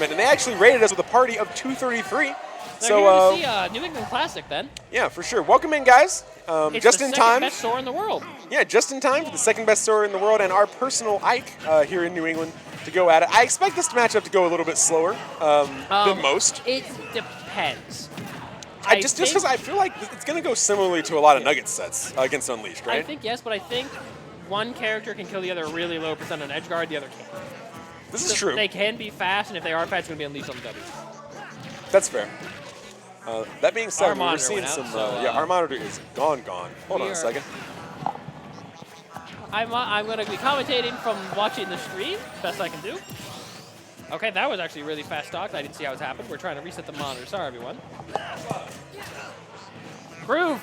tournament, and they actually rated us with a party of 233. So here to see New England Classic then. Yeah, for sure. Welcome in, guys. It's just the in second time. best Sora in the world. Yeah, just in time for the second best Sora in the world and our personal Ike here in New England to go at it. I expect this matchup to go a little bit slower than most. It depends. Just because I feel like it's going to go similarly to a lot of Nugget sets against Unleashed, right? I think yes, but I think one character can kill the other really low percent on edge guard, the other can't. This is true. They can be fast, and if they are fast, it's going to be Unleashed on the W. That's fair. That being said, we're monitor seeing went out, some. so, yeah, our monitor is gone. Hold on a second. I'm going to be commentating from watching the stream, best I can do. Okay, that was actually really fast stocked. I didn't see how it happened. We're trying to reset the monitor. Sorry, everyone. Groove.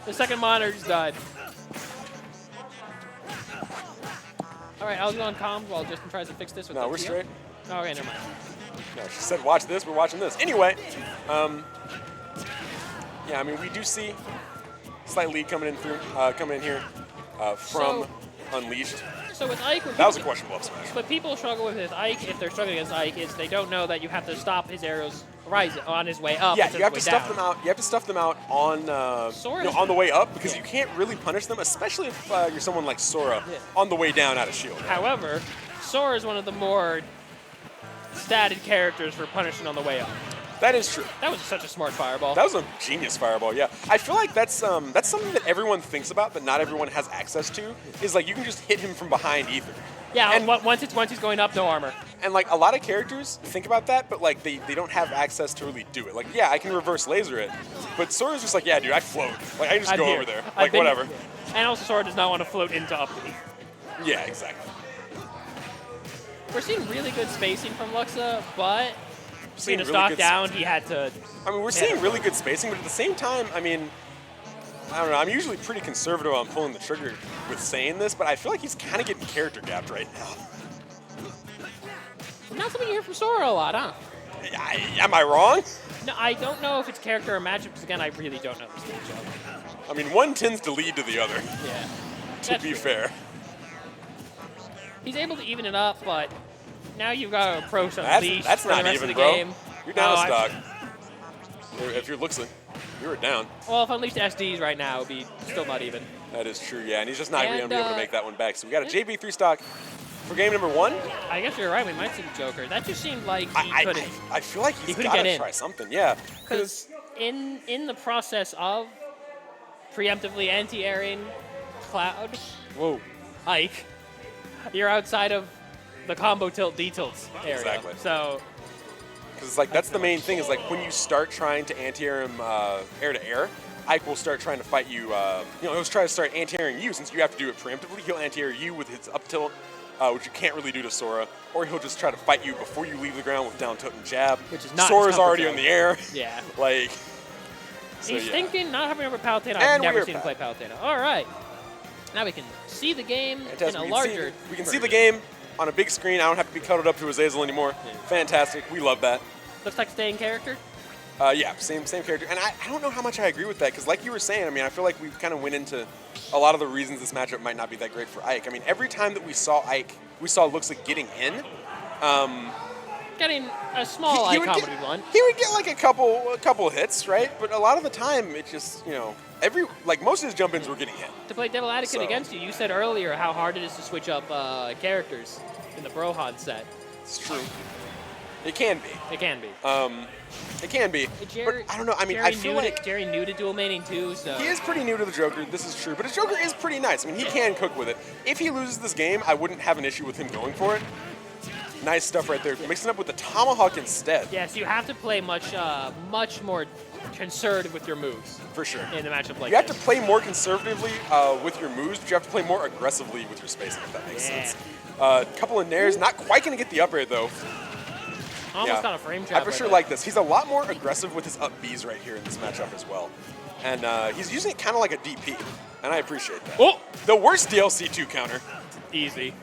The second monitor just died. All right, I'll go on comms while Justin tries to fix this with No, the we're TO. straight. Oh, okay, never mind. No, she said watch this, we're watching this. Anyway, yeah, I mean, we do see slight lead coming in here from Unleashed. So with Ike, that was a questionable up smash. But people struggle with Ike, if they're struggling against Ike, is they don't know that you have to stop his arrows rising on his way up. Yeah, you have to stuff down. them out. You have to stuff them out on on the way up because you can't really punish them, especially if you're someone like Sora on the way down out of shield. However, Sora is one of the more statted characters for punishing on the way up. That is true. That was such a smart fireball. That was a genius fireball, yeah. I feel like that's something that everyone thinks about, but not everyone has access to, is like you can just hit him from behind ether. Yeah, and once he's going up, no armor. And like a lot of characters think about that, but like they don't have access to really do it. Like, yeah, I can reverse laser it, but Sora's just like, yeah, dude, I float. Like, I can just go over there. Like, whatever. And also Sora does not want to float into up B. Yeah, exactly. We're seeing really good spacing from Luxa, but being a stock down, he had to... I mean, we're seeing really good spacing, but at the same time, I mean, I don't know. I'm usually pretty conservative on pulling the trigger with saying this, but I feel like he's kind of getting character gapped right now. Not something you hear from Sora a lot, huh? Am I wrong? No, I don't know if it's character or matchup, because again, I really don't know this matchup. I mean, one tends to lead to the other. Yeah. To be fair. He's able to even it up, but now you've got to approach Unleashed that's for not the rest even, of the bro. game. You're down a stock. If you're Luxa, you were down. Well, if Unleashed SDs right now, it would be still not even. That is true, yeah, and he's just not going to be able to make that one back. So we got a JB3 stock for game number 1. I guess you're right. We might see the Joker. That just seemed like he couldn't. I feel like he's got to try something, yeah. Because in the process of preemptively anti-airing Cloud, Ike, you're outside of the combo tilt D-tilts area. Exactly. So, because it's like that's the main thing is like when you start trying to anti-air him air to air, Ike will start trying to fight you. He'll try to start anti-airing you since you have to do it preemptively. He'll anti-air you with his up tilt, which you can't really do to Sora, or he'll just try to fight you before you leave the ground with down tilt and jab. Which is not Sora's already in the air. Yeah. Like. He's thinking, not having over Palutena. I've never seen him play Palutena. All right. Now we can see the game in a larger. We can see the game on a big screen. I don't have to be cuddled up to Azazel anymore. Yeah. Fantastic. We love that. Looks like staying character. Yeah, same character. And I don't know how much I agree with that because, like you were saying, I mean, I feel like we kind of went into a lot of the reasons this matchup might not be that great for Ike. I mean, every time that we saw Ike, we saw Luxa getting in. Getting a small Ike combo to be blunt. He would get like a couple hits, right? But a lot of the time, it just, most of his jump-ins were getting hit. To play Devil Advocate against you, you said earlier how hard it is to switch up characters in the Brohan set. It's true. It can be. It can be. It can be. But I don't know. I mean, I feel like Jerry new to dual maining too, so he is pretty new to the Joker. This is true, but his Joker is pretty nice. I mean, he can cook with it. If he loses this game, I wouldn't have an issue with him going for it. Nice stuff right there. Mixing up with the Tomahawk instead. Yes, you have to play much more conservative with your moves. For sure. In a matchup like this. You have to play more conservatively with your moves, but you have to play more aggressively with your spacing, if that makes sense. A couple of nairs, not quite going to get the up air, though. Almost got a frame trap. I for sure like this. He's a lot more aggressive with his up Bs right here in this matchup as well. And he's using it kind of like a DP, and I appreciate that. Oh! The worst DLC 2 counter. Easy.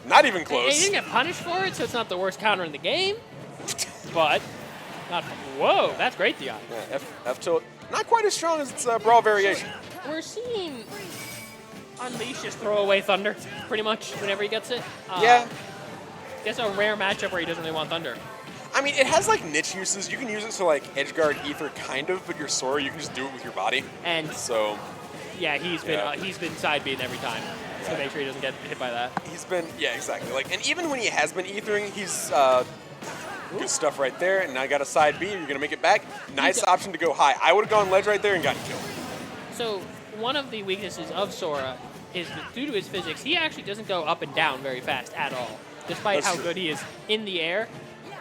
Not even close. He didn't get punished for it, so it's not the worst counter in the game. But, whoa, that's great, Dion. Yeah, F tilt. Not quite as strong as its Brawl variation. We're seeing Unleash just throw away Thunder, pretty much, whenever he gets it. Yeah. It's a rare matchup where he doesn't really want Thunder. I mean, it has like niche uses. You can use it to like edge guard Ether, kind of, but your Sora, you can just do it with your body. And so, yeah, he's been side beaten every time to make sure he doesn't get hit by that. He's been, yeah, exactly. Like, and even when he has been ethering, he's good stuff right there. And now I got a side B. You're gonna make it back. Nice option to go high. I would have gone ledge right there and gotten killed. So one of the weaknesses of Sora is that due to his physics, he actually doesn't go up and down very fast at all, despite how good he is in the air.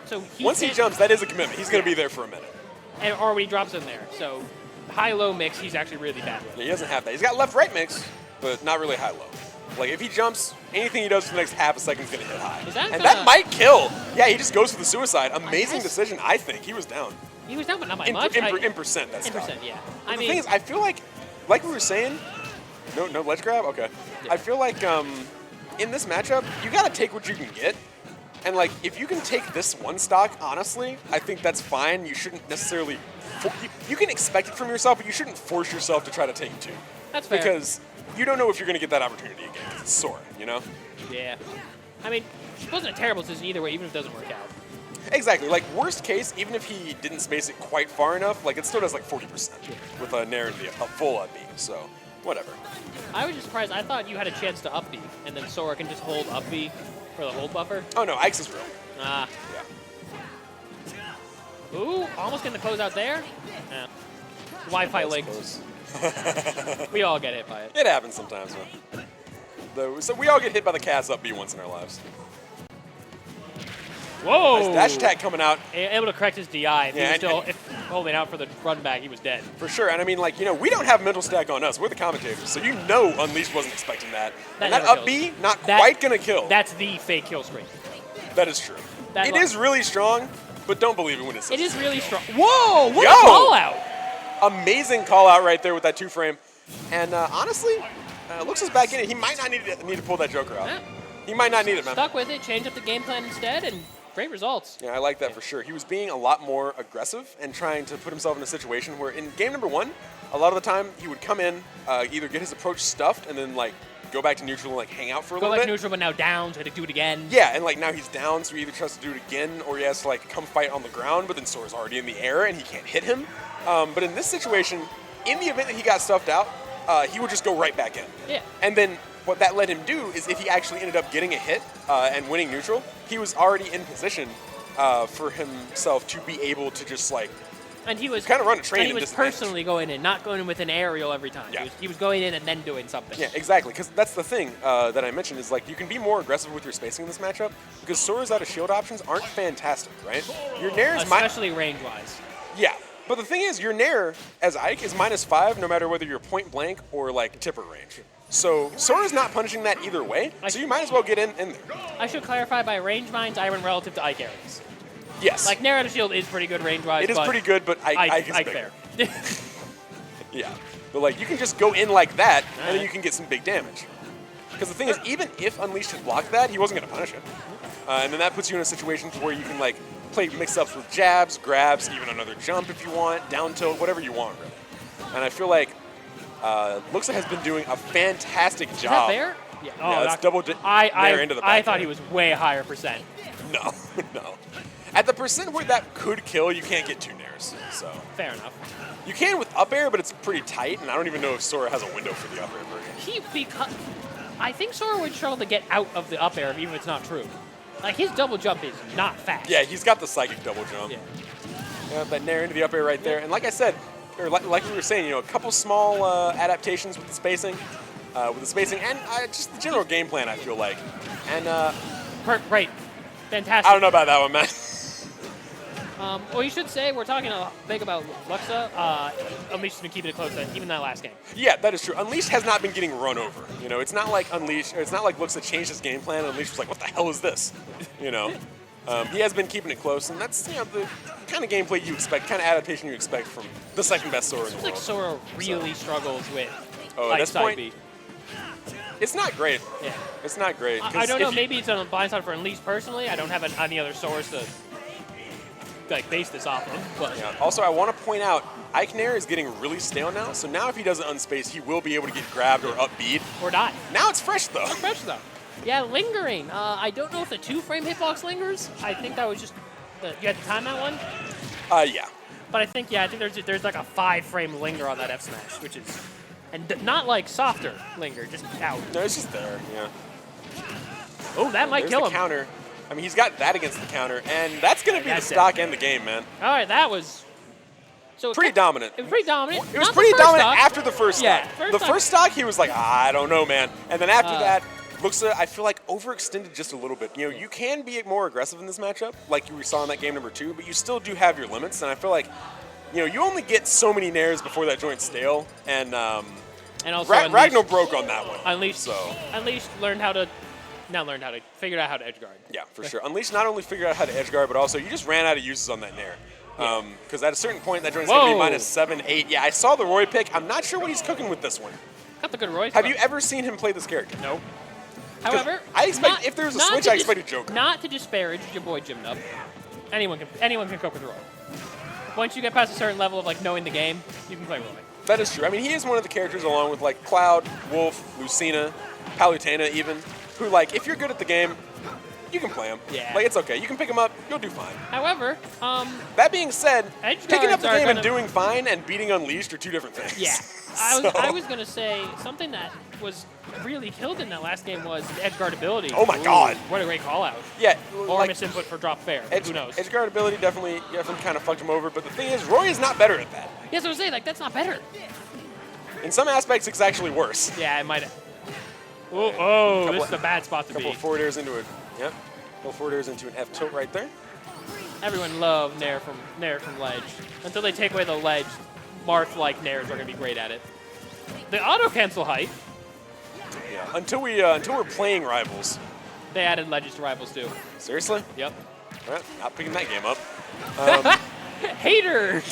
So once he jumps, that is a commitment. He's going to be there for a minute. And or when he drops in there. So high-low mix, he's actually really bad with. Yeah, he doesn't have that. He's got left-right mix, but not really high-low. Like, if he jumps, anything he does for the next half a second is going to hit high. That might kill. Yeah, he just goes for the suicide. Amazing decision, I think. He was down. He was down, but not by much. In percent, that's in percent, yeah. The thing is, I feel like we were saying, no ledge grab? Okay. Yeah. I feel like in this matchup, you got to take what you can get. And, like, if you can take this one stock, honestly, I think that's fine. You shouldn't necessarily... You can expect it from yourself, but you shouldn't force yourself to try to take two. That's fair. Because you don't know if you're going to get that opportunity again. It's Sora, you know? Yeah. I mean, it wasn't a terrible decision either way, even if it doesn't work out. Exactly. Like, worst case, even if he didn't space it quite far enough, like, it still does, like, 40% with a Nair and a full up B. So, whatever. I was just surprised. I thought you had a chance to up B, and then Sora can just hold up B for the hold buffer. Oh, no. Ike's is real. Ah. Yeah. Ooh, almost getting the close out there. Yeah. Wi-Fi linked. We all get hit by it. It happens sometimes, man. So we all get hit by the cast up B once in our lives. Whoa! Nice dash attack coming out. Able to correct his DI. If he was still holding out for the run back, he was dead. For sure. And I mean, like, you know, we don't have mental stack on us. We're the commentators. So you know Unleashed wasn't expecting that. And that up B, not quite going to kill. That's the fake kill screen. That is true. It is really strong, but don't believe it when it says it is really strong. Whoa! What a call out! Amazing call out right there with that 2-frame. And honestly, Luxa's back in it. He might not need to pull that Joker out. Yeah. He might not need it, man. Stuck with it, change up the game plan instead, and great results. Yeah, I like that for sure. He was being a lot more aggressive and trying to put himself in a situation where in game number 1, a lot of the time he would come in, either get his approach stuffed and then like go back to neutral and like hang out for a little bit. Go back to neutral, but now down, so he had to do it again. Yeah, and like now he's down, so he either tries to do it again or he has to like come fight on the ground, but then Sora's already in the air and he can't hit him. But in this situation, in the event that he got stuffed out, he would just go right back in. Yeah. And then what that let him do is if he actually ended up getting a hit and winning neutral, he was already in position for himself to be able to just like and he was kind of run a train. And he was personally going in, not going in with an aerial every time. Yeah. He was going in and then doing something. Yeah, exactly. Because that's the thing that I mentioned is like you can be more aggressive with your spacing in this matchup because Sora's out of shield options aren't fantastic, right? Your Nair is especially range-wise. Yeah. But the thing is, your Nair, as Ike, is -5 no matter whether you're point blank or like tipper range. So Sora's not punishing that either way, so you might as well get in there. I should clarify by range mines, I went relative to Ike areas. Yes. Like Nair out of shield is pretty good range-wise. It is pretty good, but Ike is bigger. Fair. Yeah. But like you can just go in like that, and then you can get some big damage. Because the thing is, even if Unleashed had blocked that, he wasn't going to punish it. And then that puts you in a situation where you can like play mix-ups with jabs, grabs, even another jump if you want, down tilt, whatever you want, really. And I feel like Luxa has been doing a fantastic job. Is that fair? Yeah. Oh, that's double Nair into the back. I thought he was way higher percent. No, no. At the percent where that could kill, you can't get 2 Nairs. So fair enough. You can with up air, but it's pretty tight, and I don't even know if Sora has a window for the up air version. I think Sora would struggle to get out of the up air, even if it's not true. Like, his double jump is not fast. Yeah, he's got the psychic double jump. Yeah, that Nair into the up air right there. And like I said, or like we were saying, you know, a couple small adaptations with the spacing, and just the general game plan, I feel like. And right. Fantastic. I don't know about that one, man. Well, you should say we're talking big about Luxa. Unleashed has been keeping it close, even that last game. Yeah, that is true. Unleashed has not been getting run over. You know, it's not like Unleashed, or it's not like Luxa changed his game plan. And Unleashed was like, "What the hell is this?" You know, he has been keeping it close, and that's the kind of gameplay you expect, kind of adaptation you expect from the second best Sora in the world. Like Sora really struggles with. At this point, it's not great. Yeah, it's not great. I don't know. Maybe it's on a blind side for Unleashed personally. I don't have any other source to like base this off of. But yeah. Also, I want to point out, Ike Nair is getting really stale now. So now, if he doesn't unspace, he will be able to get grabbed or up B'd or die. Now it's fresh though. It's fresh though. Yeah, lingering. I don't know if the 2-frame hitbox lingers. I think that was just you had to time that one. Yeah. But I think there's like a 5-frame linger on that F smash, which is not like softer linger, just out. No, it's just there. Yeah. Oh, that might There's kill the him. counter. I mean, he's got that against the counter, and that's going to be the That's stock end the game, man. All right, that was so Pretty dominant. It was pretty dominant. It was Not the pretty first dominant stock. after the first Yeah, stock. The first stock, he was like, I don't know, man. And then after that, Luxa, I feel like overextended just a little bit. You know, you can be more aggressive in this matchup, like we saw in that game number 2, but you still do have your limits. And I feel like, you know, you only get so many nairs before that joint's stale. And also Ragnar broke on that one. Unleashed figured out how to edge guard. Yeah, for sure. Unleashed not only figured out how to edge guard, but also you just ran out of uses on that nair. Because at a certain point, that joint's going to be minus 7, 8. Yeah, I saw the Roy pick. I'm not sure what he's cooking with this one. Got the good Roy. Have you ever seen him play this character? Nope. However, I expect if there's a switch, I expect a Joker. Not to disparage your boy Jim Nub. Anyone can cook with Roy. Once you get past a certain level of like knowing the game, you can play Roy. That is true. I mean, he is one of the characters along with like Cloud, Wolf, Lucina, Palutena even, who like if you're good at the game, you can play him. Yeah. Like it's okay. You can pick him up. You'll do fine. However, that being said, edge picking up guards the are game and gonna- doing fine and beating Unleashed are two different things. Yeah. So- I was gonna say something that was really killed in that last game was the edge guard ability. Oh my God. What a great call out. Yeah. Or like, misinput for drop fair. Who knows? Edge guard ability definitely kind of fucked him over. But the thing is, Roy is not better at that. Yeah, so I was saying, like, that's not better. In some aspects, it's actually worse. Yeah, it might have. Oh, this is a bad spot to be. Couple of forward airs into it. Yep. Couple forward airs into an F tilt right there. Everyone loved Nair from ledge. Until they take away the ledge, Marth-like Nairs are going to be great at it. The auto-cancel height, Yeah. Until we're playing rivals. they added ledges to rivals too. Seriously? Yep. All right. Not picking that game up. Hater!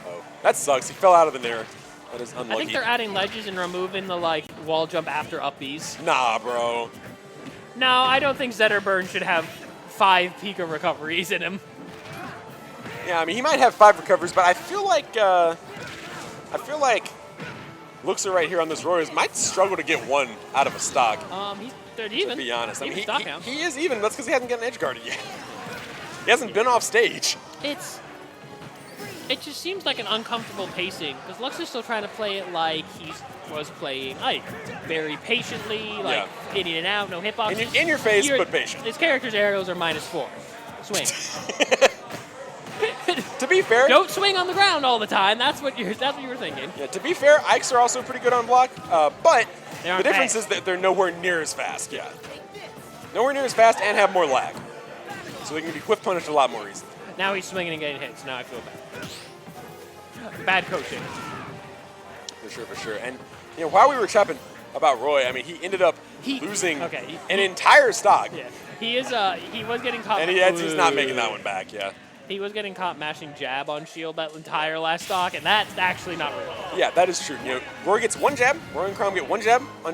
Oh, that sucks. He fell out of the nair. That is unlucky. I think they're adding ledges and removing the like wall jump after up Bs. Nah, bro. No, I don't think Zetterburn should have 5 Pika recoveries in him. Yeah, I mean he might have 5 recovers, but I feel like Luxa right here on this Royals might struggle to get one out of a stock. He's third even. To be honest, I mean Even stock count. he is even. That's because he hasn't gotten edge guarded yet. He hasn't been off stage. It just seems like an uncomfortable pacing because Lux is still trying to play it like he was playing Ike, very patiently, like in and out, no hitboxes. In your face, but patient. His character's arrows are -4. Swing. To be fair, Don't swing on the ground all the time. That's what you were thinking. yeah, to be fair, Ikes are also pretty good on block, but They the aren't difference fast. is that they're nowhere near as fast. Yeah, nowhere near as fast and have more lag, so they can be whiff punished a lot more easily. Now he's swinging and getting hits. Now I feel bad. Bad coaching. For sure. And you know, while we were chopping about Roy, I mean, he ended up losing an entire stock. Yeah, he was getting caught. And he's not making that one back. Yeah. He was getting caught mashing jab on shield that entire last stock, and that's actually not real. Yeah, that is true. You know, Roy gets one jab. Roy and Crom get one jab on